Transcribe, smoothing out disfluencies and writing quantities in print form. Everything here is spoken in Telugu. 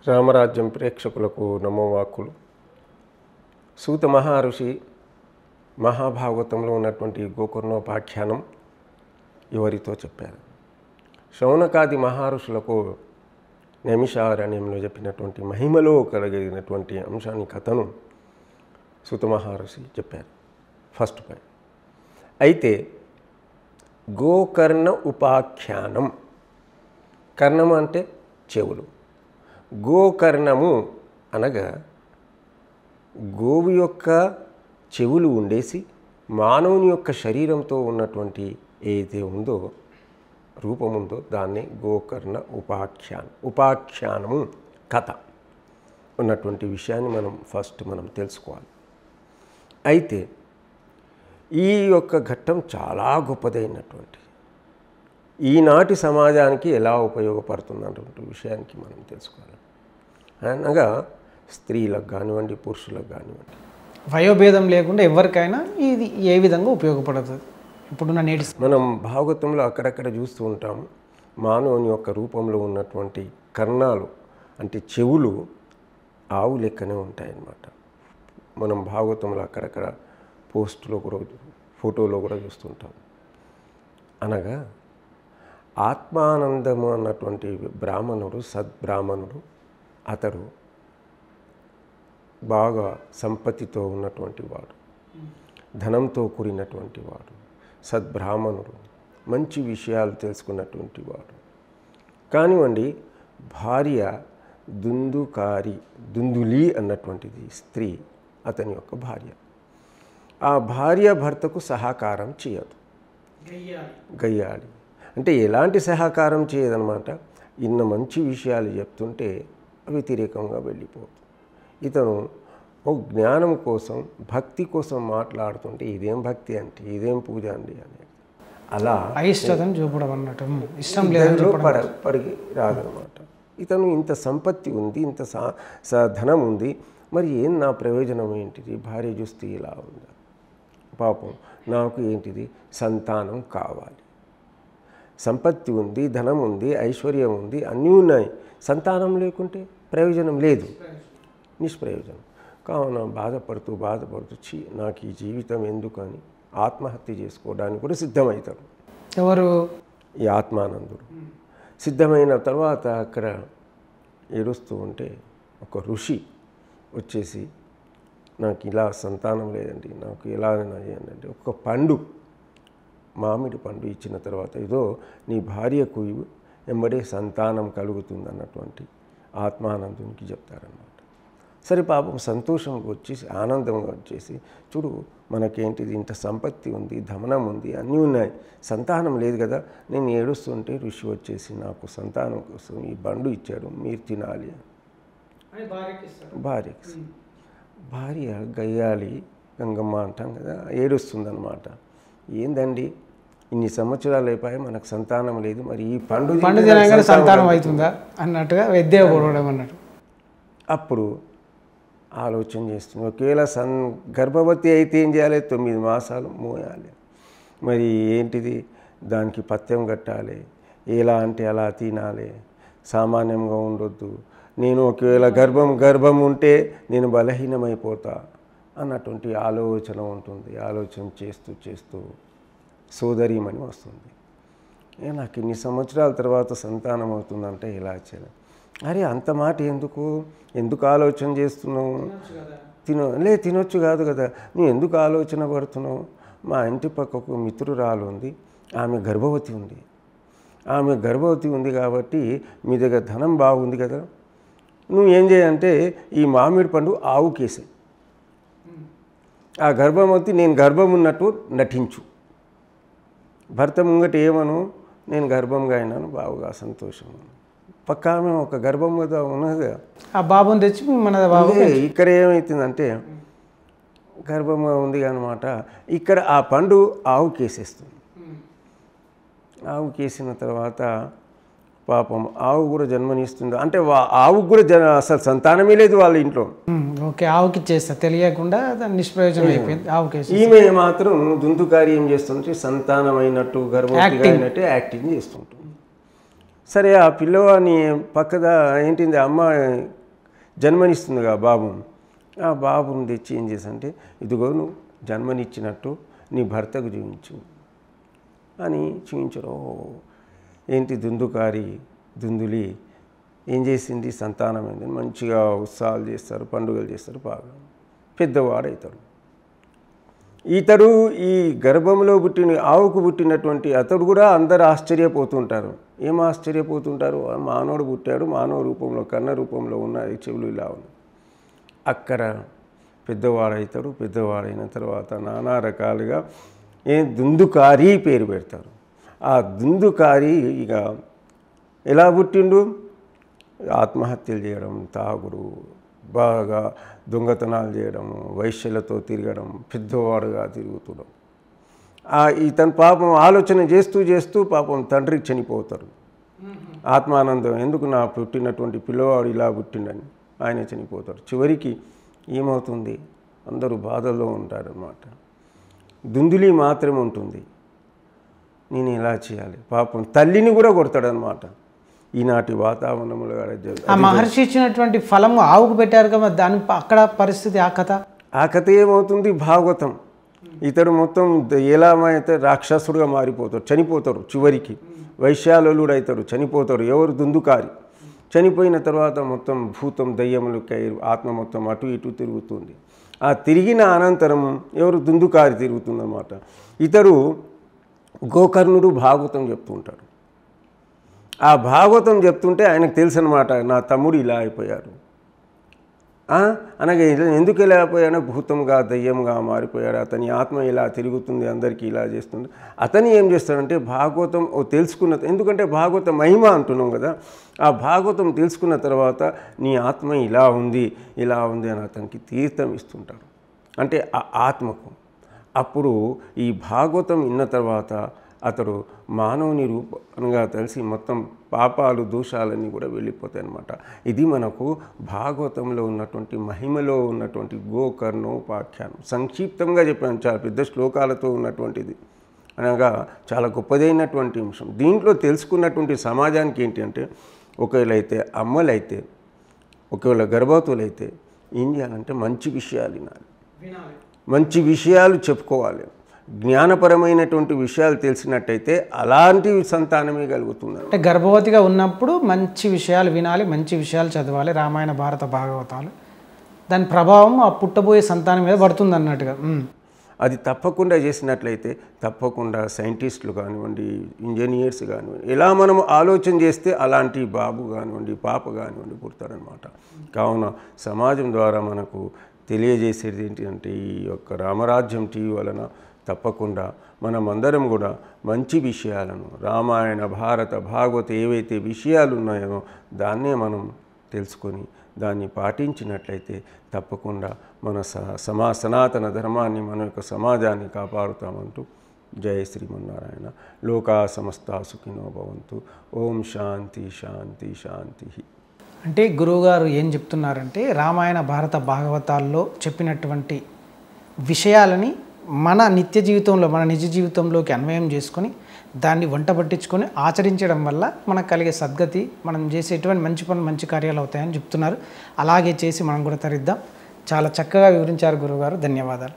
రామరాజ్యం ప్రేక్షకులకు నమోవాకులు. సూత మహర్షి మహాభాగవతంలో ఉన్నటువంటి గోకర్ణోపాఖ్యానం ఎవరితో చెప్పారు? శౌనకాది మహర్షులకు నైమిషారణ్యంలో చెప్పినటువంటి మహిమలో కలిగినటువంటి అంశాన్ని కథను సూత మహర్షి చెప్పారు. First point. అయితే గోకర్ణ ఉపాఖ్యానం, కర్ణం అంటే చెవులు, గోకర్ణము అనగా గోవు యొక్క చెవులు ఉండేసి మానవుని యొక్క శరీరంతో ఉన్నటువంటి ఏదైతే ఉందో రూపం ఉందో దాన్ని గోకర్ణ ఉపాఖ్యానము కథ ఉన్నటువంటి విషయాన్ని మనం తెలుసుకోవాలి. అయితే ఈ యొక్క ఘట్టం చాలా గొప్పదైనటువంటి ఈనాటి సమాజానికి ఎలా ఉపయోగపడుతున్నటువంటి విషయానికి మనం తెలుసుకోవాలి. అనగా స్త్రీలకు కానివ్వండి, పురుషులకు కానివ్వండి, వయోభేదం లేకుండా ఎవరికైనా ఇది ఏ విధంగా ఉపయోగపడుతుంది? ఇప్పుడున్న నేటి మనం భాగవతంలో అక్కడక్కడ చూస్తూ ఉంటాము. మానవుని యొక్క రూపంలో ఉన్నటువంటి కర్ణాలు అంటే చెవులు ఆవు లెక్కనే ఉంటాయన్నమాట. మనం భాగవతంలో అక్కడక్కడ పోస్టులో కూడా ఫోటోలో కూడా చూస్తుంటాం. అనగా ఆత్మానందము అన్నటువంటి బ్రాహ్మణుడు, సద్బ్రాహ్మణుడు, అతడు బాగా సంపత్తితో ఉన్నటువంటి వాడు, ధనంతో కూడినటువంటి వాడు, సద్బ్రాహ్మణుడు, మంచి విషయాలు తెలుసుకున్నటువంటి వాడు. కానివ్వండి, భార్య దుందులి అన్నటువంటిది స్త్రీ, అతని యొక్క భార్య. ఆ భార్య భర్తకు సహకారం చేయదు, గయ్యాలి అంటే ఎలాంటి సహకారం చేయదనమాట. ఇన్న మంచి విషయాలు చెప్తుంటే వ్యతిరేకంగా వెళ్ళిపోతుంది. ఇతను ఒక జ్ఞానం కోసం, భక్తి కోసం మాట్లాడుతుంటే ఇదేం భక్తి అంటే, ఇదేం పూజ అండి అనేది అలా అయిష్టతను చూపడం అన్నట్టు, ఇష్టం లేదు పడికి రాదనమాట. ఇతను ఇంత సంపత్తి ఉంది, ఇంత ధనం ఉంది, మరి ఏం నా ప్రయోజనం ఏంటిది? భార్య చూస్తే ఇలా ఉందా? పాపం నాకు ఏంటిది? సంతానం కావాలి. సంపత్తి ఉంది, ధనం ఉంది, ఐశ్వర్యం ఉంది, అన్నీ ఉన్నాయి. సంతానం లేకుంటే ప్రయోజనం లేదు, నిష్ప్రయోజనం. కావున బాధపడుతూ నాకు ఈ జీవితం ఎందుకని ఆత్మహత్య చేసుకోవడానికి కూడా సిద్ధమవుతాడు. ఎవరు? ఈ ఆత్మానందుడు. సిద్ధమైన తర్వాత అక్కడ ఏడుస్తూ ఉంటే ఒక ఋషి వచ్చేసి, నాకు ఇలా సంతానం లేదండి, నాకు ఎలా చేయండి, ఒక పండు, మామిడి పండు ఇచ్చిన తర్వాత ఇదో నీ భార్యకు ఎంబడే సంతానం కలుగుతుంది అన్నటువంటి ఆత్మానందునికి చెప్తారన్నమాట. సరే, పాపం సంతోషంగా వచ్చేసి, ఆనందంగా వచ్చేసి, చూడు మనకేంటిది, ఇంత సంపత్తి ఉంది, ధనం ఉంది, అన్నీ ఉన్నాయి, సంతానం లేదు కదా. నేను ఏడుస్తుంటే ఋషి వచ్చేసి నాకు సంతానం కోసం ఈ పండు ఇచ్చాడు, మీరు తినాలి అని భార్యకి. భార్య గయ్యాలి, గంగమ్మ అంటాం కదా, ఏడుస్తుందన్నమాట. ఏందండి, ఇన్ని సంవత్సరాలు అయిపోయి మనకు సంతానం లేదు, మరి ఈ పండు తినగానే సంతానం అవుతుందా అన్నట్టుగా విద్యాపూర్వడం అన్నట్టు. అప్పుడు ఆలోచన చేస్తుంది, ఒకవేళ గర్భవతి అయితే ఏం చేయాలి? 9 మాసాలు మోయాలి. మరి ఏంటిది, దానికి పథ్యం కట్టాలి, ఎలా అంటే అలా తినాలి, సామాన్యంగా ఉండొద్దు. నేను ఒకవేళ గర్భం ఉంటే నేను బలహీనమైపోతా అన్నటువంటి ఆలోచన ఉంటుంది. ఆలోచన చేస్తూ సోదరీమణి వస్తుంది. నాకు ఇన్ని సంవత్సరాల తర్వాత సంతానం అవుతుందంటే ఎలా చేయాలి? అరే, అంత మాట ఎందుకు ఆలోచన చేస్తున్నావు? తినొచ్చు కాదు కదా, నువ్వు ఎందుకు ఆలోచన పడుతున్నావు? మా ఇంటి పక్కకు మిత్రురాలు ఉంది, ఆమె గర్భవతి ఉంది కాబట్టి మీ దగ్గర ధనం బాగుంది కదా, నువ్వు ఏం చేయంటే ఈ మామిడి పండు ఆవుకేసి, ఆ గర్భవతి నేను గర్భం ఉన్నట్టు నటించు, భర్త ముంగట ఏమను, నేను గర్భంగా అయినాను, బావుగా సంతోషం. పక్కా మేము ఒక గర్భం కదా ఉన్నది, ఆ బాబుని తెచ్చి మన బాబు. ఇక్కడ ఏమవుతుందంటే గర్భంగా ఉంది అనమాట. ఇక్కడ ఆ పండు ఆవుకేసేస్తుంది. ఆవుకేసిన తర్వాత పాపం ఆవు కూడా జన్మనిస్తుంది. అంటే ఆవుకు కూడా అసలు సంతానమే లేదు వాళ్ళ ఇంట్లో. ఓకే, ఆవుకి ఇచ్చేస్తా తెలియకుండా నిష్ప్రయోజనం అయిపోయింది ఆవుకి. ఈమె మాత్రం దుందుకారి ఏం చేస్తుంటే సంతానమైనట్టు, గర్భవతిగా అయినట్టు యాక్టింగ్ చేస్తుంటుంది. సరే ఆ పిల్లవాడిని పక్కదా ఏంటింది అమ్మ జన్మనిస్తుందిగా బాబు, ఆ బాబుని తెచ్చి ఏం చేసంటే ఇదిగో నువ్వు జన్మనిచ్చినట్టు నీ భర్తకు చూపించు అని చూపించరు. ఏంటి దుందుకారి దుందులి ఏం చేసింది, సంతానమైంది, మంచిగా ఉత్సవాలు చేస్తారు, పండుగలు చేస్తారు, బాగా పెద్దవాడవుతాడు. ఇతడు ఈ గర్భంలో పుట్టిన ఆవుకు పుట్టినటువంటి అతడు కూడా అందరు ఆశ్చర్యపోతుంటారు. ఏం ఆశ్చర్యపోతుంటారు, మానవుడు పుట్టాడు, మానవ రూపంలో కన్న రూపంలో ఉన్న చెవులు ఇలా ఉన్నాయి. అక్కడ పెద్దవాడవుతాడు. పెద్దవాడైన తర్వాత నానా రకాలుగా దుందుకారి పేరు పెడతారు. ఆ దుందుకారి ఇక ఎలా పుట్టిండు, ఆత్మహత్యలు చేయడం, తాగుడు, బాగా దొంగతనాలు చేయడం, వైశ్యులతో తిరగడం, పెద్దవాడుగా తిరుగుతడం. ఇతను పాపం ఆలోచన చేస్తూ చేస్తూ పాపం తండ్రికి చనిపోతారు. ఆత్మానందం, ఎందుకు నా పుట్టినటువంటి పిల్లవాడు ఇలా పుట్టిండని ఆయన చనిపోతారు. చివరికి ఏమవుతుంది, అందరూ బాధల్లో ఉంటారన్నమాట. దుందులి మాత్రమే ఉంటుంది, నేను ఎలా చేయాలి, పాపం తల్లిని కూడా కొడతాడనమాట. ఈనాటి వాతావరణంలో ఆ మహర్షి ఇచ్చినటువంటి ఫలము ఆవుకు పెట్టారు కదా, దాని అక్కడ పరిస్థితి ఆ కథ ఏమవుతుంది, భాగవతం. ఇతడు మొత్తం ఎలా అయితే రాక్షసుడుగా మారిపోతాడు, చనిపోతాడు. చివరికి వైశ్యాలుడు అవుతాడు, చనిపోతాడు. ఎవరు, దుందుకారి. చనిపోయిన తర్వాత మొత్తం భూతం దయ్యములు ఆత్మ మొత్తం అటు ఇటు తిరుగుతుంది. ఆ తిరిగిన అనంతరం ఎవరు, దుందుకారి తిరుగుతుందన్నమాట. ఇతడు గోకర్ణుడు భాగవతం చెప్తుంటాడు. ఆ భాగవతం చెప్తుంటే ఆయనకు తెలుసు అనమాట, నా తమ్ముడు ఇలా అయిపోయాడు. అనగా ఎందుకు ఇలా అయిపోయాడో, భూతంగా దయ్యంగా మారిపోయాడు, అతని ఆత్మ ఇలా తిరుగుతుంది, అందరికీ ఇలా చేస్తుంది. అతను ఏం చేస్తాడంటే భాగవతం తెలుసుకున్న, ఎందుకంటే భాగవతం మహిమ అంటున్నాం కదా, ఆ భాగవతం తెలుసుకున్న తర్వాత నీ ఆత్మ ఇలా ఉంది అని అతనికి తీర్థం ఇస్తుంటాడు, అంటే ఆ ఆత్మకు. అప్పుడు ఈ భాగవతం విన్న తర్వాత అతడు మానవుని రూపంగా తెలిసి మొత్తం పాపాలు దోషాలన్నీ కూడా వెళ్ళిపోతాయి అన్నమాట. ఇది మనకు భాగవతంలో ఉన్నటువంటి మహిమలో ఉన్నటువంటి గోకర్ణోపాఖ్యానం. సంక్షిప్తంగా చెప్పాను, చాలా పెద్ద శ్లోకాలతో ఉన్నటువంటిది, అనగా చాలా గొప్పదైనటువంటి అంశం. దీంట్లో తెలుసుకున్నటువంటి సమాజానికి ఏంటి అంటే, ఒకవేళ అయితే అమ్మలైతే, ఒకవేళ గర్భవతులైతే ఏం చేయాలంటే మంచి విషయాలు వినాలి, మంచి విషయాలు చెప్పుకోవాలి. జ్ఞానపరమైనటువంటి విషయాలు తెలిసినట్టయితే అలాంటి సంతానమే కలుగుతుంది. అంటే గర్భవతిగా ఉన్నప్పుడు మంచి విషయాలు వినాలి, మంచి విషయాలు చదవాలి, రామాయణ భారత భాగవతాలు. దాని ప్రభావం ఆ పుట్టబోయే సంతానం మీద పడుతుంది అన్నట్టుగా. అది తప్పకుండా చేసినట్లయితే తప్పకుండా సైంటిస్టులు కానివ్వండి, ఇంజనీర్స్ కానివ్వండి, ఎలా మనం ఆలోచన చేస్తే అలాంటి బాబు కానివ్వండి, పాప కానివ్వండి పుడతారనమాట. కావున సమాజం ద్వారా మనకు తెలియజేసేది ఏంటి అంటే, ఈ యొక్క రామరాజ్యం టీవీ వలన తప్పకుండా మనమందరం కూడా మంచి విషయాలను, రామాయణ భారత భాగవత ఏవైతే విషయాలు ఉన్నాయో దాన్నే మనం తెలుసుకొని దాన్ని పాటించినట్లయితే తప్పకుండా మన సనాతన ధర్మాన్ని, మన యొక్క సమాజాన్ని కాపాడుతామంటూ జయ శ్రీమన్నారాయణ. లోకా సమస్తా సుఖినో భవంతు. ఓం శాంతి శాంతి శాంతి. అంటే గురువుగారు ఏం చెప్తున్నారంటే, రామాయణ భారత భాగవతాల్లో చెప్పినటువంటి విషయాలని మన నిత్య జీవితంలో, మన నిజ జీవితంలోకి అన్వయం చేసుకొని దాన్ని వంట పట్టించుకొని ఆచరించడం వల్ల మనకు కలిగే సద్గతి, మనం చేసేటువంటి మంచి పనులు, మంచి కార్యాలు అవుతాయని చెప్తున్నారు. అలాగే చేసి మనం కూడా తరిద్దాం. చాలా చక్కగా వివరించారు గురువుగారు, ధన్యవాదాలు.